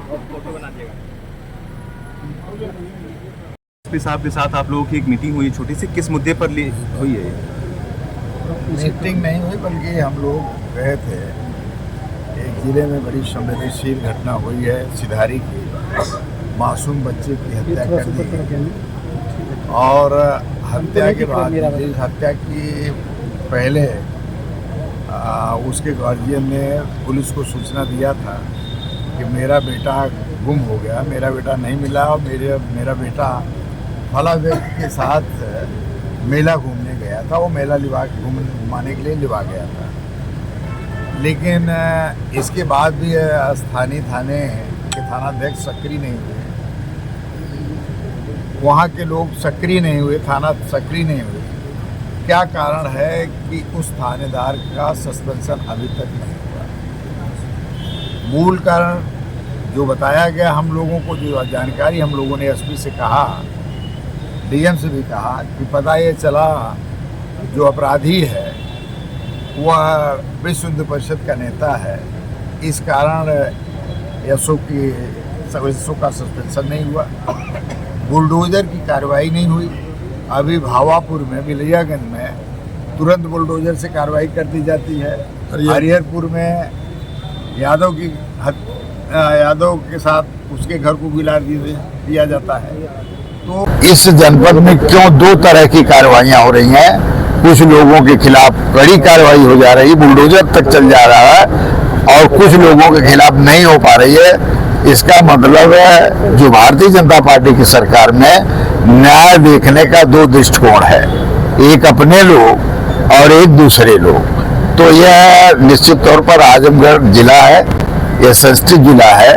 SP साहब के साथ आप लोगों की एक मीटिंग हुई छोटी सी, किस मुद्दे पर हुई है? मीटिंग नहीं हुई बल्कि हम लोग गए थे। एक जिले में बड़ी संवेदनशील घटना हुई है, सिधारी की मासूम बच्चे की हत्या कर दी गई और हत्या के बाद जिस हत्या की पहले उसके गार्जियन ने पुलिस को सूचना दिया था कि मेरा बेटा गुम हो गया, मेरा बेटा नहीं मिला और मेरा बेटा फला व्यक्ति के साथ मेला घूमने गया था। वो मेला घुमाने के लिए लिवा गया था, लेकिन इसके बाद भी स्थानीय थाने के थानाध्यक्ष सक्रिय नहीं हुए, वहाँ के लोग सक्रिय नहीं हुए, थाना सक्रिय नहीं हुए। क्या कारण है कि उस थानेदार का सस्पेंशन अभी तक नहीं हुआ? मूल कारण जो बताया गया हम लोगों को, जो जानकारी हम लोगों ने एसपी से कहा, डीएम से भी कहा कि पता ये चला जो अपराधी है वह विश्व हिंदू परिषद का नेता है। इस कारण एसओ का सस्पेंशन नहीं हुआ, बुलडोजर की कार्रवाई नहीं हुई। अभी भावापुर में, बिलैयागंज में तुरंत बुलडोजर से कार्रवाई कर दी जाती है। हरिहरपुर में यादव के साथ उसके घर को गिला दिया जाता है। तो इस जनपद में क्यों दो तरह की कार्रवाइयां हो रही हैं? कुछ लोगों के खिलाफ कड़ी कार्रवाई हो जा रही, बुलडोजर तक चल जा रहा है, और कुछ लोगों के खिलाफ नहीं हो पा रही है। इसका मतलब है जो भारतीय जनता पार्टी की सरकार में न्याय देखने का दो दृष्टिकोण है, एक अपने लोग और एक दूसरे लोग। तो यह निश्चित तौर पर आजमगढ़ जिला है, यह संस्कृत जिला है।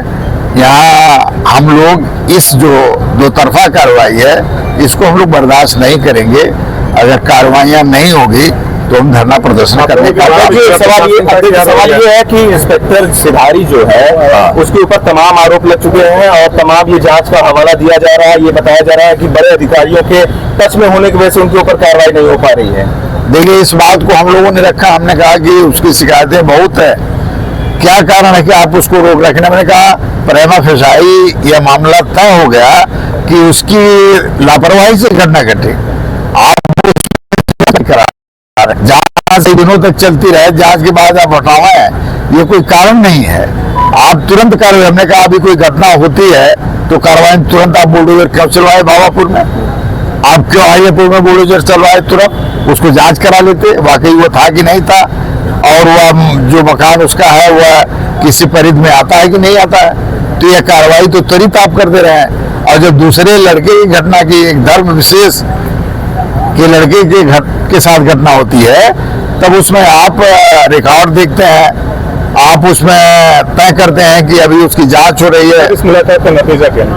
यहाँ हम लोग इस जो दो तरफा कार्रवाई है इसको हम लोग बर्दाश्त नहीं करेंगे। अगर कार्रवाइयाँ नहीं होगी तो हम धरना प्रदर्शन करने का सवाल ये है कि इंस्पेक्टर सिधारी जो है उसके ऊपर तमाम आरोप लग चुके हैं और तमाम ये जांच का हवाला दिया जा रहा है। ये बताया जा रहा है कि बड़े अधिकारियों के टच में होने की वजह से उनके ऊपर कार्रवाई नहीं हो पा रही है। देखिए, इस बात को हम लोगों ने रखा, हमने कहा कि उसकी शिकायतें बहुत है, क्या कारण है कि आप उसको रोक रखने? मैंने कहा प्रेमा फेसाई यह मामला तय हो गया कि उसकी लापरवाही से घटना घटी। आप जांच दिनों तक चलती रहे, जांच के बाद आप हटावे, ये कोई कारण नहीं है। आप तुरंत कार्रवाई, हमने कहा अभी कोई घटना होती है तो कार्रवाई तुरंत आप बुलडोजर क्यों चलवाए भावापुर में? आप क्यों हरिहरपुर में बुलडोजर चलवाए? तुरंत उसको जांच करा लेते वाकई वो था कि नहीं था, और वह जो मकान उसका है वह किसी परिध में आता है कि नहीं आता है। तो यह कार्रवाई तो त्वरित आप कर दे रहे हैं। और जब दूसरे लड़के की घटना की, एक धर्म विशेष के लड़के के साथ घटना होती है, तब उसमें आप रिकॉर्ड देखते हैं, आप उसमें तय करते हैं कि अभी उसकी जांच हो रही है। इस मुलाकात का नतीजा क्या है?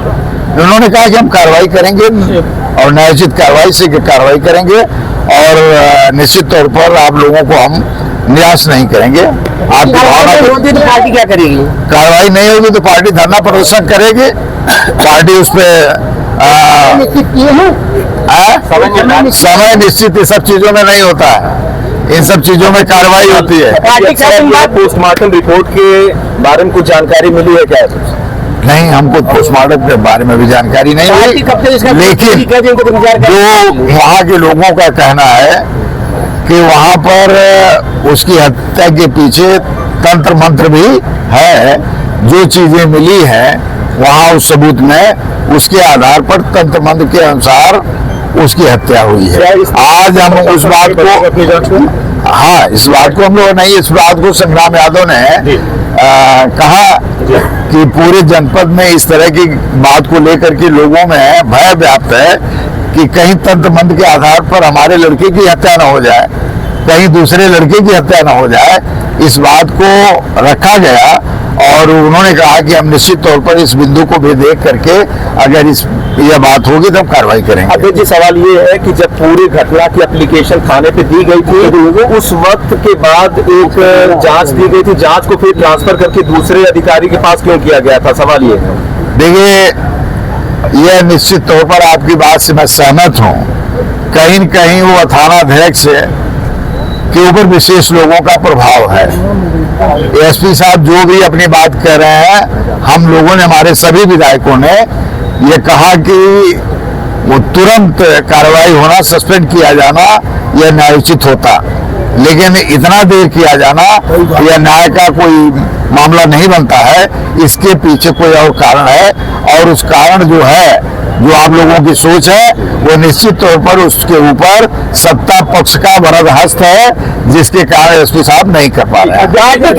उन्होंने कहा कि हम कार्रवाई करेंगे और न्यायोचित कार्रवाई करेंगे, और निश्चित तौर पर आप लोगों को हम निराश नहीं करेंगे। आपकी भावना तो पार्टी क्या करेगी? कार्रवाई नहीं होगी तो पार्टी धरना प्रदर्शन करेगी। पार्टी उस पर समय निश्चित इस सब चीजों में नहीं होता है, इन सब चीजों में कार्रवाई होती है। पोस्टमार्टम रिपोर्ट के बारे में कुछ जानकारी मिली है क्या? नहीं, हमको पोस्टमार्टम के बारे में भी जानकारी नहीं मिली, लेकिन जो वहाँ के लोगों का कहना है कि वहाँ पर उसकी हत्या के पीछे तंत्र मंत्र भी है। जो चीजें मिली हैं वहाँ उस सबूत में उसके आधार पर तंत्र मंत्र के अनुसार उसकी हत्या हुई है। आज हम उस बात को, हाँ, इस बात को हम लोग नहीं, इस बात को संग्राम यादव ने कहा कि पूरे जनपद में इस तरह की बात को लेकर के लोगों में भय व्याप्त है कि कहीं तंत्र मंत्र के आधार पर हमारे लड़के की हत्या न हो जाए, कहीं दूसरे लड़के की हत्या न हो जाए। इस बात को रखा गया और उन्होंने कहा कि हम निश्चित तौर पर इस बिंदु को भी देख करके अगर यह बात होगी तो हम कार्रवाई करेंगे। अध्यक्ष जी, सवाल ये है कि जब पूरी घटना की एप्लीकेशन थाने पे दी गई थी, उस वक्त के बाद एक जांच दी गई थी, जांच को फिर ट्रांसफर करके दूसरे अधिकारी के पास क्यों किया गया था? सवाल ये है। देखिए, यह निश्चित तौर पर आपकी बात से मैं सहमत हूँ। कहीं न कहीं वो थानाध्यक्ष के ऊपर विशेष लोगों का प्रभाव है, एसपी साहब जो भी अपनी बात कह रहे हैं, हम लोगों ने, हमारे सभी विधायकों ने ये कहा कि वो तुरंत कार्रवाई होना, सस्पेंड किया जाना यह न्यायोचित होता, लेकिन इतना देर किया जाना यह न्याय का कोई मामला नहीं बनता है। इसके पीछे कोई और कारण है, और उस कारण जो है, जो आप लोगों की सोच है, वो निश्चित तौर पर उसके ऊपर सत्ता पक्ष का वरद हस्त है, जिसके कारण एसपी साहब नहीं कर पा रहे हैं।